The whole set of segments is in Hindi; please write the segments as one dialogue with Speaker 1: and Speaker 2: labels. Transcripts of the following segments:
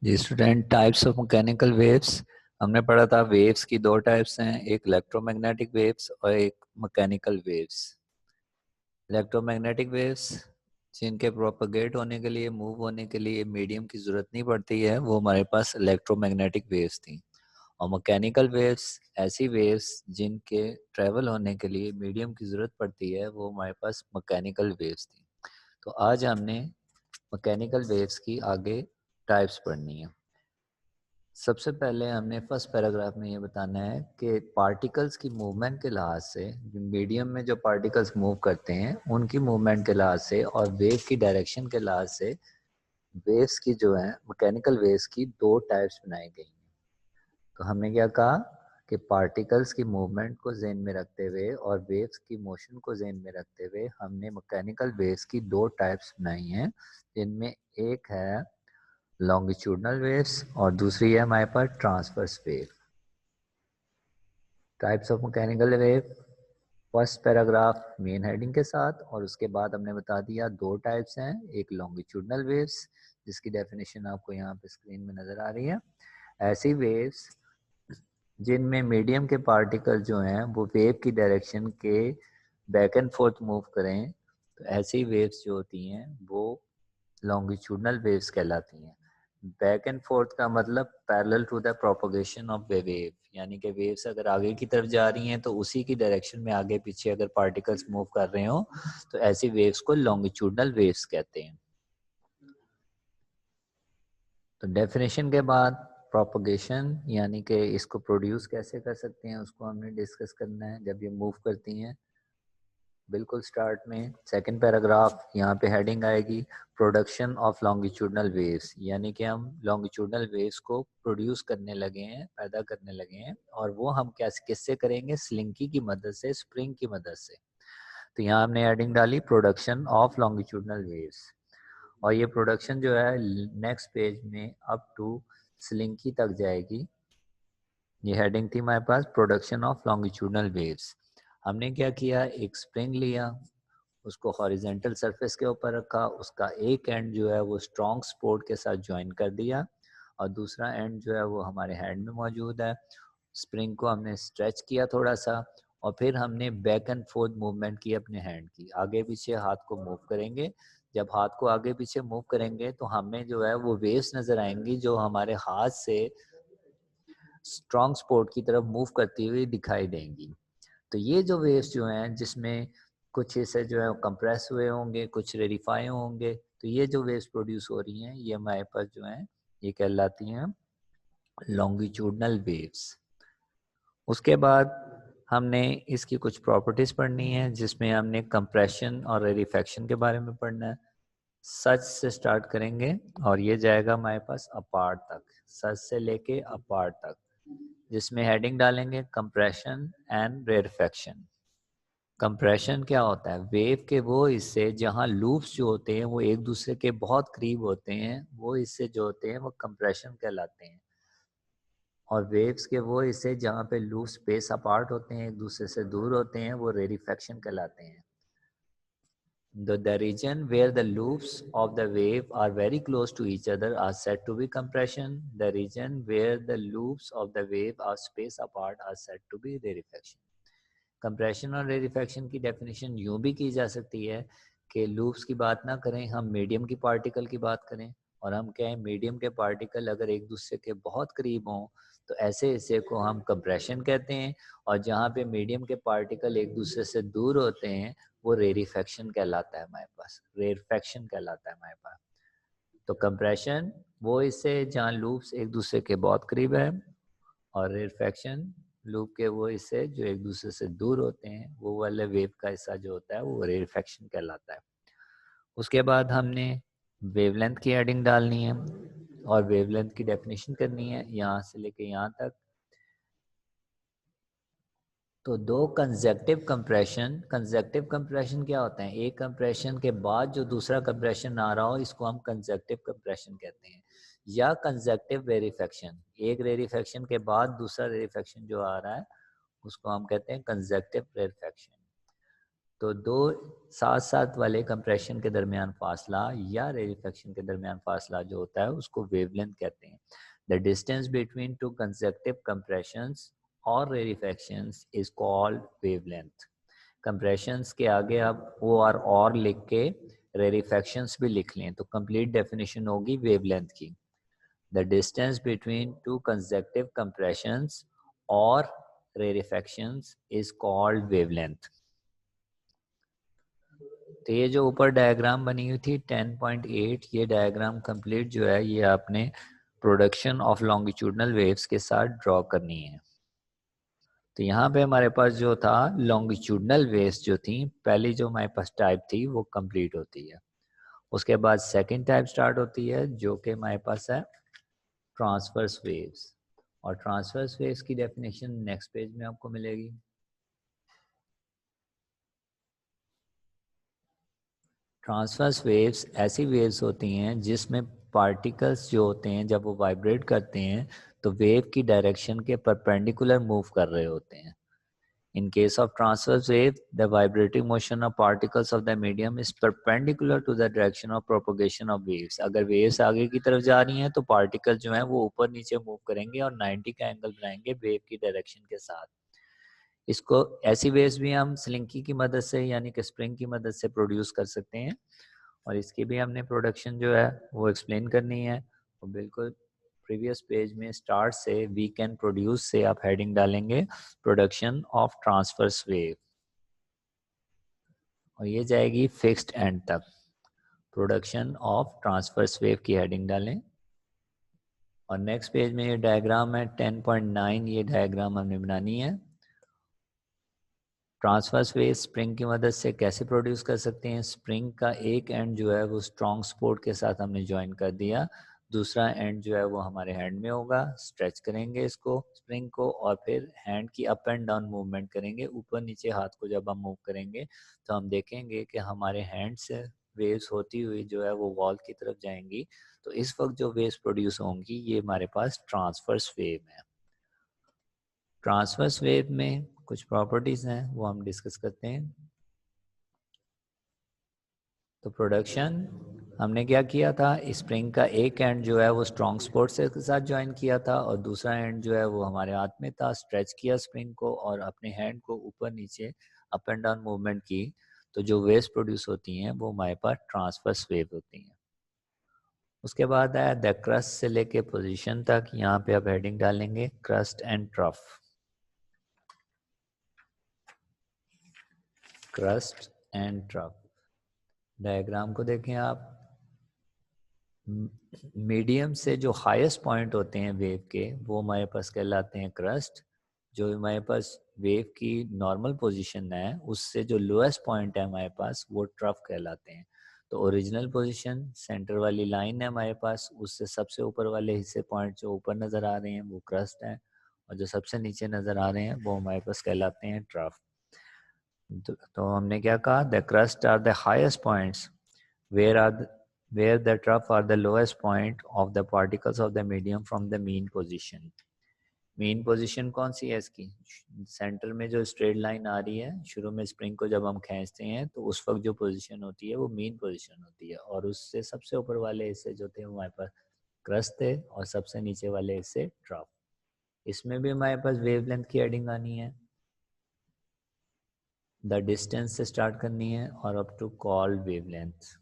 Speaker 1: Ji student, types of mechanical waves हमने पढ़ा था। वेव्स की दो टाइप्स हैं, एक इलेक्ट्रोमैग्नेटिक वेव्स और एक मैकेनिकल वेव्स। इलेक्ट्रोमैग्नेटिक वेव्स जिनके प्रोपगेट होने के लिए, मूव होने के लिए मीडियम की ज़रूरत नहीं पड़ती है, वो हमारे पास इलेक्ट्रोमैग्नेटिक वेव्स थी। और मैकेनिकल वेव्स ऐसी वेव्स जिनके ट्रैवल होने के लिए मीडियम की ज़रूरत पड़ती है, वो हमारे पास मैकेनिकल वेव्स थी। तो आज हमने मैकेनिकल वेव्स की आगे टाइप्स पढ़नी है। सबसे पहले हमने फर्स्ट पैराग्राफ में ये बताना है कि पार्टिकल्स की मूवमेंट के लिहाज से, मीडियम में जो पार्टिकल्स मूव करते हैं उनकी मूवमेंट के लिहाज से और वेव की डायरेक्शन के लिहाज से वेव्स की जो है मैकेनिकल वेव्स की दो टाइप्स बनाई गई हैं। तो हमने क्या कहा कि पार्टिकल्स की मूवमेंट को ज़हन में रखते हुए और वेव्स की मोशन को ज़हन में रखते हुए हमने मैकेनिकल वेव्स की दो टाइप्स बनाई हैं, जिनमें एक है लॉन्गिट्यूडनल वेव्स और दूसरी है हमारे पास transverse wave. Types of mechanical wave first paragraph main heading के साथ, और उसके बाद हमने बता दिया दो टाइप्स हैं, एक लॉन्गिट्यूडनल वेव्स जिसकी डेफिनेशन आपको यहाँ पे स्क्रीन में नज़र आ रही है। ऐसी वेव्स जिनमें मीडियम के पार्टिकल जो हैं वो वेव की डायरेक्शन के बैक एंड फोर्थ मूव करें, तो ऐसी वेव्स जो होती हैं वो लॉन्गिट्यूडनल वेव्स कहलाती हैं। बैक एंड फोर्थ का मतलब parallel to the propagation of the wave, यानी कि वेव्स अगर आगे की तरफ जा रही हैं तो उसी की डायरेक्शन में आगे पीछे अगर पार्टिकल्स मूव कर रहे हो तो ऐसी वेव्स को लॉन्गिट्यूडनल वेव्स कहते हैं। तो डेफिनेशन के बाद प्रोपगेशन यानी कि इसको प्रोड्यूस कैसे कर सकते हैं उसको हमने डिस्कस करना है जब ये मूव करती हैं। बिल्कुल स्टार्ट में सेकंड पैराग्राफ यहाँ पे हेडिंग आएगी प्रोडक्शन ऑफ लॉन्गिट्यूडनल वेव्स, यानी कि हम लॉन्गिट्यूडनल वेव्स को प्रोड्यूस करने लगे हैं, पैदा करने लगे हैं, और वो हम कैसे किससे करेंगे, स्लिंकी की मदद से, स्प्रिंग की मदद से। तो यहाँ हमने हेडिंग डाली प्रोडक्शन ऑफ लॉन्गिट्यूडनल वेव्स, और ये प्रोडक्शन जो है नेक्स्ट पेज में अप टू स्लिंकी तक जाएगी। ये हेडिंग थी हमारे पास प्रोडक्शन ऑफ लॉन्गिट्यूडनल वेव्स। हमने क्या किया, एक स्प्रिंग लिया, उसको हॉरिजेंटल सरफेस के ऊपर रखा, उसका एक एंड जो है वो स्ट्रॉन्ग सपोर्ट के साथ ज्वाइन कर दिया और दूसरा एंड जो है वो हमारे हैंड में मौजूद है। स्प्रिंग को हमने स्ट्रेच किया थोड़ा सा और फिर हमने बैक एंड फोर्थ मूवमेंट की अपने हैंड की, आगे पीछे हाथ को मूव करेंगे। जब हाथ को आगे पीछे मूव करेंगे तो हमें जो है वो वेव्स नज़र आएंगी जो हमारे हाथ से स्ट्रॉन्ग सपोर्ट की तरफ मूव करती हुई दिखाई देंगी। तो ये जो वेव्स जो हैं जिसमें कुछ हिस्से जो है कंप्रेस हुए होंगे, कुछ रेडिफाई होंगे, तो ये जो वेव्स प्रोड्यूस हो रही हैं ये हमारे पास जो हैं ये कहलाती हैं लॉन्गिट्यूडनल वेव्स। उसके बाद हमने इसकी कुछ प्रॉपर्टीज पढ़नी है जिसमें हमने कंप्रेशन और रेडिफेक्शन के बारे में पढ़ना है। सच से स्टार्ट करेंगे और ये जाएगा हमारे पास अपार्ट तक, सच से लेके अपार्ट तक, जिसमें हेडिंग डालेंगे कंप्रेशन एंड रेडिफेक्शन। कंप्रेशन क्या होता है, वेव के वो हिस्से जहाँ लूप्स जो होते हैं वो एक दूसरे के बहुत करीब होते हैं, वो हिस्से जो होते हैं वो कंप्रेशन कहलाते हैं। और वेव्स के वो हिस्से जहाँ पे लूप स्पेस अपार्ट होते हैं, एक दूसरे से दूर होते हैं, वो रेडिफेक्शन कहलाते हैं। The region where the loops of the wave are very close to each other are said to be compression. The region where the loops of the wave are spaced apart are said to be rarefaction. Compression और रेडिफेक्शन की डेफिनेशन यूँ भी की जा सकती है कि लूप्स की बात ना करें, हम मीडियम की पार्टिकल की बात करें, और हम कहें मीडियम के पार्टिकल अगर एक दूसरे के बहुत करीब हों तो ऐसे हिस्से को हम कंप्रेशन कहते हैं, और जहाँ पे मीडियम के पार्टिकल एक दूसरे से दूर होते हैं वो रेरिफेक्शन कहलाता है हमारे पास, रेरफेक्शन कहलाता है हमारे पास। तो कंप्रेशन वो हिस्से जहाँ लूप्स एक दूसरे के बहुत करीब है, और रेरफेक्शन लूप के वो हिस्से जो एक दूसरे से दूर होते हैं, वो वाले वेव का हिस्सा जो होता है वो रेरफेक्शन कहलाता है। उसके बाद हमने वेवलेंथ की हेडिंग डालनी है और वेवलेंथ की डेफिनेशन करनी है यहाँ से लेके यहाँ तक। तो दो कंसेक्टिव कंप्रेशन क्या होता है, एक कंप्रेशन के बाद जो दूसरा कंप्रेशन आ रहा हो इसको हम कंसेक्टिव कंप्रेशन कहते हैं, या कंसेक्टिव रेरिफेक्शन, एक रेरिफेक्शन के बाद दूसरा रेरिफेक्शन जो आ रहा है उसको हम कहते हैं कंसेक्टिव रेरिफेक्शन। तो दो साथ साथ वाले कंप्रेशन के दरमियान फासला या रेरिफेक्शन के दरमियान फासला जो होता है उसको वेवलेंथ कहते हैं. The distance between to consecutive compressions और रेरिफेक्शंस इज कॉल्ड वेवलेंथ. कंप्रेशंस के आगे आप ओ आर और लिख के रेरिफेक्शंस भी लिख लें तो कंप्लीट डेफिनेशन होगी वेवलेंथ की. The distance between to consecutive compressions और रेरिफेक्शंस इज कॉल्ड वेवलेंथ. तो ये जो ऊपर डायग्राम बनी हुई थी 10.8, ये डायग्राम कंप्लीट जो है ये आपने प्रोडक्शन ऑफ लॉन्गिट्यूडनल वेव्स के साथ ड्रॉ करनी है. तो यहाँ पे हमारे पास जो था लॉन्गिट्यूडनल वेव्स जो थी, पहली जो हमारे पास टाइप थी वो कंप्लीट होती है. उसके बाद सेकंड टाइप स्टार्ट होती है जो कि हमारे पास है ट्रांसवर्स वेव्स. और ट्रांसवर्स वेव्स की डेफिनेशन नेक्स्ट पेज में आपको मिलेगी. ट्रांसवर्स वेव्स ऐसी वेव्स होती हैं जिसमें पार्टिकल्स जो होते हैं जब वो वाइब्रेट करते हैं तो वेव की डायरेक्शन के परपेंडिकुलर मूव कर रहे होते हैं. In case of transverse wave, the vibrating motion of particles of the medium is perpendicular to the direction of propagation of waves. अगर waves आगे की तरफ जा रही हैं तो particles जो हैं वो ऊपर नीचे मूव करेंगे और 90 का एंगल बनाएंगे वेव की डायरेक्शन के साथ. इसको ऐसी वेव्स भी हम स्लिंकी की मदद से यानी कि स्प्रिंग की मदद से प्रोड्यूस कर सकते हैं. और इसकी भी हमने प्रोडक्शन जो है वो एक्सप्लेन करनी है. और बिल्कुल प्रीवियस पेज में स्टार्ट से वी कैन प्रोड्यूस से आप हेडिंग डालेंगे प्रोडक्शन ऑफ ट्रांसवर्स वेव और ये जाएगी फिक्स्ड एंड तक. प्रोडक्शन ऑफ ट्रांसवर्स वेव की हेडिंग डालें. और नेक्स्ट पेज में ये डायग्राम है 10.9, ये डायग्राम हमने बनानी है. ट्रांसवर्स वेव स्प्रिंग की मदद से कैसे प्रोड्यूस कर सकते हैं. स्प्रिंग का एक एंड जो है वो स्ट्रॉन्ग सपोर्ट के साथ हमने ज्वाइन कर दिया, दूसरा एंड जो है वो हमारे हैंड में होगा. स्ट्रेच करेंगे इसको स्प्रिंग को और फिर हैंड की अप एंड डाउन मूवमेंट करेंगे. ऊपर नीचे हाथ को जब हम मूव करेंगे तो हम देखेंगे कि हमारे हैंड से वेव्स होती हुई जो है वो वॉल की तरफ जाएंगी. तो इस वक्त जो वेव्स प्रोड्यूस होंगी ये हमारे पास ट्रांसवर्स वेव है. ट्रांसवर्स वेव में कुछ प्रॉपर्टीज हैं वो हम डिस्कस करते हैं. तो प्रोडक्शन हमने क्या किया था, स्प्रिंग का एक एंड जो है वो स्ट्रॉन्ग सपोर्ट के साथ ज्वाइन किया था और दूसरा एंड जो है वो हमारे हाथ में था. स्ट्रेच किया स्प्रिंग को और अपने हैंड को ऊपर नीचे अप एंड डाउन मूवमेंट की. तो जो वेव्स प्रोड्यूस होती हैं वो हमारे पास ट्रांसवर्स वेव होती हैं. उसके बाद आया द क्रस्ट से लेके पोजीशन तक. यहाँ पे आप हेडिंग डालेंगे crust and trough. Crust and trough diagram को देखें आप. मीडियम से जो हाईएस्ट पॉइंट होते हैं वेव के वो हमारे पास कहलाते हैं क्रस्ट. जो हमारे पास वेव की नॉर्मल पोजीशन है उससे जो लोएस्ट पॉइंट है हमारे पास वो ट्रफ कहलाते हैं. तो ओरिजिनल पोजीशन सेंटर वाली लाइन है हमारे पास, उससे सबसे ऊपर वाले हिस्से पॉइंट जो ऊपर नज़र आ रहे हैं वो क्रस्ट है और जो सबसे नीचे नज़र आ रहे हैं वो हमारे पास कहलाते हैं ट्रफ. तो हमने क्या कहा, the crest are the highest points where are the, where the trough are the lowest point of the particles of the medium from the mean position. Mean position कौन सी है इसकी, सेंटर में जो स्ट्रेट लाइन आ रही है शुरू में स्प्रिंग को जब हम खींचते हैं तो उस वक्त जो पोजीशन होती है वो मीन पोजीशन होती है. और उससे सबसे ऊपर वाले हिस्से जो थे हमारे पास क्रस्ट थे और सबसे नीचे वाले हिस्से ट्रफ. इसमें भी हमारे पास वेवलेंथ की एडिंग आनी है. द डिस्टेंस से स्टार्ट करनी है और up to called wavelength.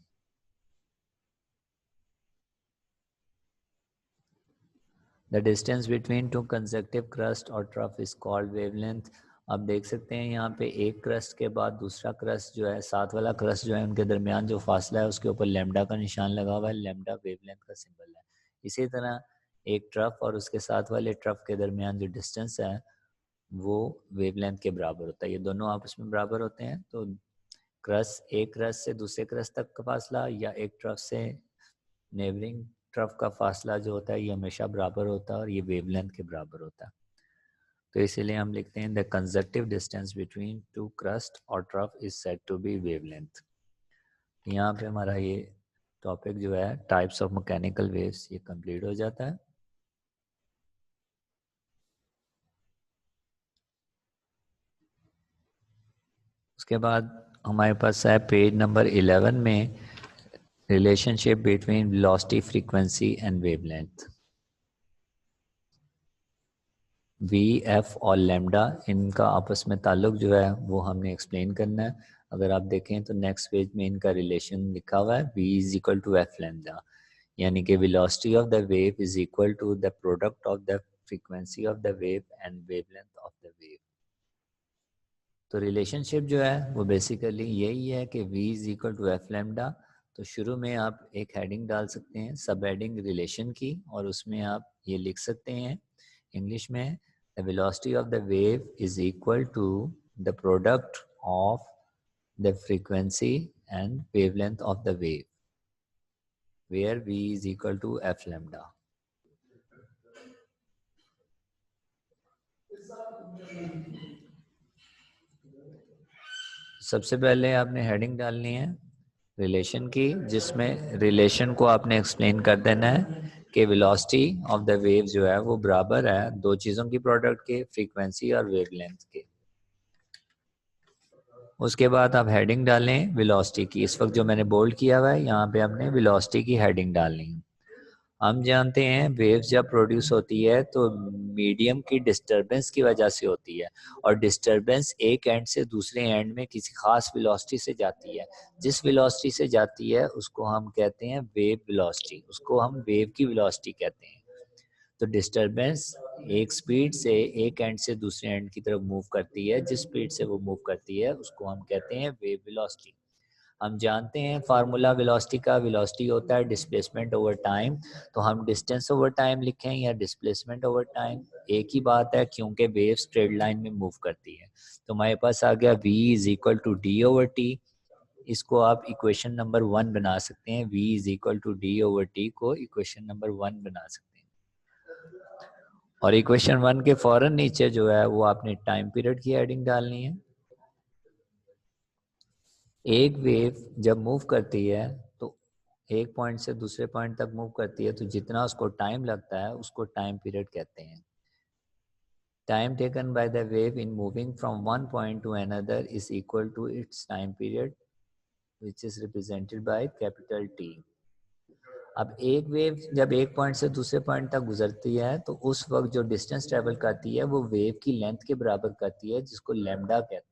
Speaker 1: The distance between two consecutive crust और trough is called wavelength. आप देख सकते हैं यहाँ पे एक क्रस्ट के बाद दूसरा क्रस्ट जो है, साथ वाला क्रस्ट जो है उनके दरमियान जो फासला है उसके ऊपर लेमडा का निशान लगा हुआ है. लेमडा वेवलेंथ का सिंबल है. इसी तरह एक ट्रफ और उसके साथ वाले ट्रफ के दरमियान जो डिस्टेंस है वो वेवलेंथ के बराबर होता है. ये दोनों आपस में बराबर होते हैं. तो क्रस्ट, एक क्रस्ट से दूसरे क्रस्ट तक का फासला या एक ट्रफ से नेबरिंग ट्रफ का फासला जो होता है ये हमेशा बराबर होता है और ये वेवलेंथ के बराबर होता है. तो इसीलिए हम लिखते हैं the conjunctive distance between two crest और trough is said to be wavelength. यहाँ पे हमारा ये टॉपिक जो है टाइप्स ऑफ मैकेनिकल वेव्स ये कंप्लीट हो जाता है. उसके बाद हमारे पास है पेज नंबर 11 में relationship between velocity, frequency and wavelength. V, F और लैम्डा, इनका आपस में ताल्लुक जो है वो हमने एक्सप्लेन करना है। अगर आप देखें तो नेक्स्ट पेज में इनका रिलेशन लिखा हुआ है, v is equal to F lambda, यानी कि velocity of the wave is equal to the product of the frequency of the wave and wavelength of the wave. तो रिलेशनशिप जो है वो बेसिकली यही है कि v is equal to F lambda. तो शुरू में आप एक हेडिंग डाल सकते हैं सब हेडिंग रिलेशन की, और उसमें आप ये लिख सकते हैं इंग्लिश में, the velocity of the wave is equal to the product of the frequency and wavelength of the wave, where v is equal to F lambda. सबसे पहले आपने हेडिंग डालनी है रिलेशन की, जिसमें रिलेशन को आपने एक्सप्लेन कर देना है कि वेलोसिटी ऑफ द वेव जो है वो बराबर है दो चीज़ों की प्रोडक्ट के, फ्रीक्वेंसी और वेवलेंथ के। उसके बाद आप हेडिंग डालें वेलोसिटी की। इस वक्त जो मैंने बोल्ड किया हुआ है यहाँ पे आपने वेलोसिटी की हेडिंग डालनी है। हम जानते हैं वेव्स जब प्रोड्यूस होती है तो मीडियम की डिस्टरबेंस की वजह से होती है, और डिस्टरबेंस एक एंड से दूसरे एंड में किसी खास वेलोसिटी से जाती है। जिस वेलोसिटी से जाती है उसको हम कहते हैं वेव वेलोसिटी, उसको हम वेव की वेलोसिटी कहते हैं। तो डिस्टरबेंस एक स्पीड से एक एंड से दूसरे एंड की तरफ मूव करती है, जिस स्पीड से वो मूव करती है उसको हम कहते हैं वेव वेलोसिटी। हम जानते हैं फार्मूला वेलोसिटी का, वेलोसिटी होता है डिस्प्लेसमेंट ओवर टाइम। तो हम डिस्टेंस ओवर टाइम लिखें या डिस्प्लेसमेंट ओवर टाइम, एक ही बात है, क्योंकि वेव स्ट्रेट लाइन में मूव करती है। तो हमारे पास आ गया v is equal to D over T. इसको आप इक्वेशन नंबर 1 बना सकते हैं, v is equal to D over T को इक्वेशन नंबर 1 बना सकते हैं। और इक्वेशन 1 के फौरन नीचे जो है वो आपने टाइम पीरियड की हेडिंग डालनी है। एक वेव जब मूव करती है तो एक पॉइंट से दूसरे पॉइंट तक मूव करती है, तो जितना उसको टाइम लगता है उसको टाइम पीरियड कहते हैं। Time taken by the wave in moving from one point to another is equal to its time period which is represented by capital T. अब एक वेव जब एक पॉइंट से दूसरे पॉइंट तक गुजरती है तो उस वक्त जो डिस्टेंस ट्रेवल करती है वो वेव की लेंथ के बराबर करती है, जिसको लैम्डा कहते हैं।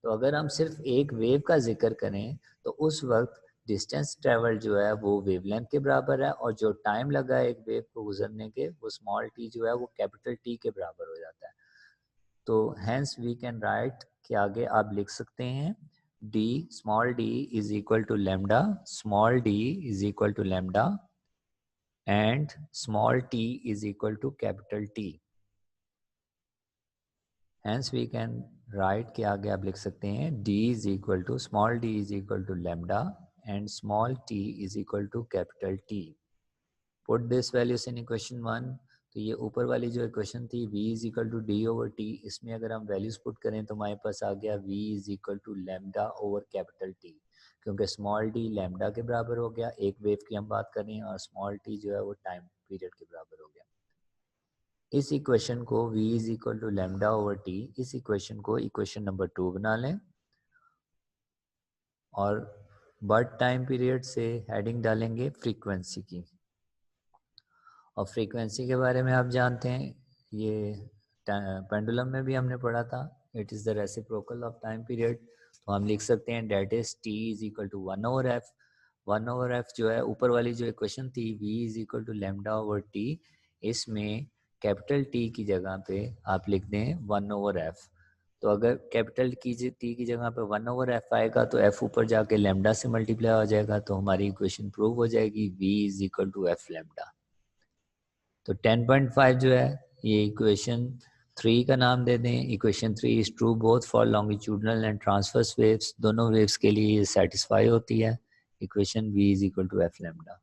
Speaker 1: तो अगर हम सिर्फ एक वेव का जिक्र करें तो उस वक्त डिस्टेंस ट्रेवल जो है वो वेवलेंथ के बराबर है, और जो टाइम लगा एक वेव को गुजरने के वो स्मॉल टी जो है वो कैपिटल टी के बराबर हो जाता है। तो हैंस वी कैन राइट के आगे आप लिख सकते हैं d small d is equal to lambda, small d is equal to lambda and small t is equal to capital T। Hence we can write के आगे आप लिख सकते हैं d is equal to small d is equal to lambda and small t is equal to capital T. Put this values in equation 1. तो ये ऊपर वाली जो इक्वेशन थी v is equal to d over t, इसमें अगर हम वैल्यूज पुट करें तो हमारे पास आ गया v is equal to lambda over capital T, क्योंकि स्मॉल d लैम्डा के बराबर हो गया, एक वेव की हम बात कर रहे हैं, और स्मॉल t जो है वो टाइम पीरियड के बराबर हो गया। इस इक्वेशन को v is equal to lambda over T, इस इक्वेशन को इक्वेशन नंबर 2 बना लें, और बट टाइम पीरियड से हेडिंग डालेंगे फ्रीक्वेंसी की। और फ्रीक्वेंसी के बारे में आप जानते हैं, ये पेंडुलम में भी हमने पढ़ा था, it is the reciprocal of time period. तो हम लिख सकते हैं that is t is equal to 1 over F. 1 over F जो है ऊपर वाली जो इक्वेशन थी v is equal to lambda over T, इसमें कैपिटल T की जगह पे आप लिख दें 1 ओवर एफ। तो अगर कैपिटल T की जगह पे 1 ओवर एफ आएगा तो एफ ऊपर जाके लैम्डा से मल्टीप्लाई हो जाएगा, तो हमारी इक्वेशन प्रूव हो जाएगी v is equal to F lambda. तो 10.5 जो है ये इक्वेशन 3 का नाम दे दें। Equation 3 is true both for longitudinal and transverse waves, दोनों वेव्स के लिए ये सेटिस्फाई होती है। Equation v is equal to F lambda.